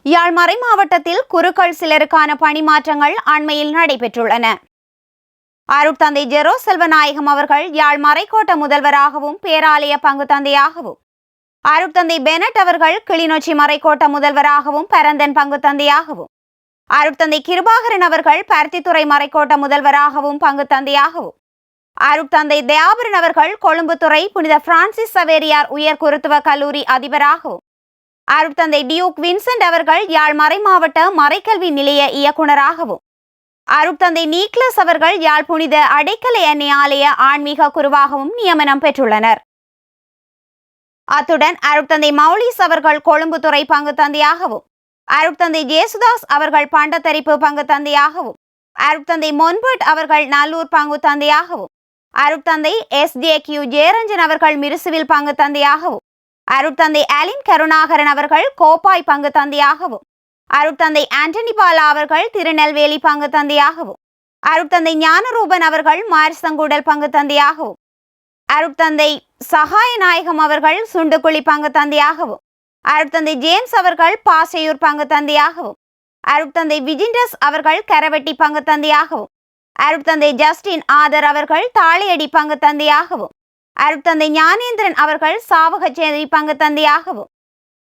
யாழ் மறைமாவட்டத்தில் குருக்கள் சிலருக்கான பணிமாற்றங்கள் அண்மையில் நடைபெற்றுள்ளன. அருட்தந்தை ஜெரோ செல்வநாயகம் அவர்கள் யாழ் மறைக்கோட்ட முதல்வராகவும் பேராலய பங்கு தந்தையாகவும், அருட்தந்தை பெனட் அவர்கள் கிளிநொச்சி மறைக்கோட்ட முதல்வராகவும் பரந்தன் பங்கு தந்தையாகவும், அருட்தந்தை கிருபாகரன் அவர்கள் பருத்தித்துறை மறைக்கோட்ட முதல்வராகவும் பங்கு தந்தையாகவும், அருட்தந்தை தயாபரன் அவர்கள் கொழும்புத்துறை புனித பிரான்சிஸ் சவேரியார் உயர் குருத்துவ கல்லூரி அதிபராகவும், அருட்தந்தை டியூக் வின்சென்ட் அவர்கள் யாழ் மறைமாவட்ட மறைக்கல்வி நிலைய இயக்குநராகவும், அருட்தந்தை நீக்லஸ் அவர்கள் யாழ் புனித அடைக்கலை அன்னை ஆலய ஆன்மீக குருவாகவும் நியமனம் பெற்றுள்ளனர். அத்துடன் அருட்தந்தை மௌலிஸ் அவர்கள் கொழும்புத்துறை பங்கு தந்தையாகவும், அருட்தந்தை ஜேசுதாஸ் அவர்கள் பண்டத்தரிப்பு பங்கு தந்தையாகவும், அருட்தந்தை மொன்பர்ட் அவர்கள் நல்லூர் பங்கு தந்தையாகவும், அருட்தந்தை SJQ ஜெயரஞ்சன் அவர்கள் மிருசுவில் பங்கு தந்தையாகவும், அருட்தந்தை அலின் கருணாகரன் அவர்கள் கோப்பாய் பங்கு தந்தையாகவும், அருட்தந்தை ஆண்டனி பாலா அவர்கள் திருநெல்வேலி பங்கு தந்தையாகவும், அருட்தந்தை ஞானரூபன் அவர்கள் மாரிசங்கூடல் பங்கு தந்தையாகவும், அருட்தந்தை சகாயநாயகம் அவர்கள் சுண்டுக்குழி பங்கு தந்தையாகவும், அருட்தந்தை ஜேம்ஸ் அவர்கள் பாசையூர் பங்கு தந்தையாகவும், அருட்தந்தை விஜிண்டஸ் அவர்கள் கரவெட்டி பங்கு தந்தையாகவும், அருட்தந்தை ஜஸ்டின் ஆதர் அவர்கள் தாளியடி பங்கு தந்தையாகவும், அருட்தந்தை ஞானேந்திரன் அவர்கள் சாவகச்சேரி பங்கு தந்தையாகவும்,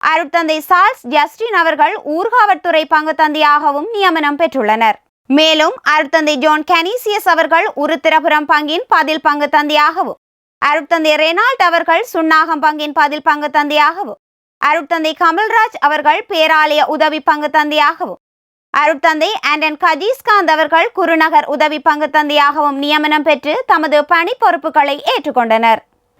அருட்தந்தை சார்ல்ஸ் ஜஸ்டின் அவர்கள் ஊர்காவற்துறை பங்கு தந்தையாகவும் நியமனம் பெற்றுள்ளனர். மேலும் அருட்தந்தை ஜோன் கனீசியஸ் அவர்கள் உருத்திரபுரம் பங்கின் பதில் பங்கு தந்தையாகவும், அருட்தந்தை ரெனால்ட் அவர்கள் சுன்னாகம் பங்கின் பதில் பங்கு தந்தையாகவும், அருட்தந்தை கமல்ராஜ் அவர்கள் பேராலய உதவி பங்கு தந்தையாகவும், அருட்தந்தை ஆண்டன் கஜீஸ்காந்த் அவர்கள் குருநகர் உதவி பங்கு தந்தையாகவும் நியமனம் பெற்று தமது பணி பொறுப்புகளை ஏற்றுக்கொண்டனர்.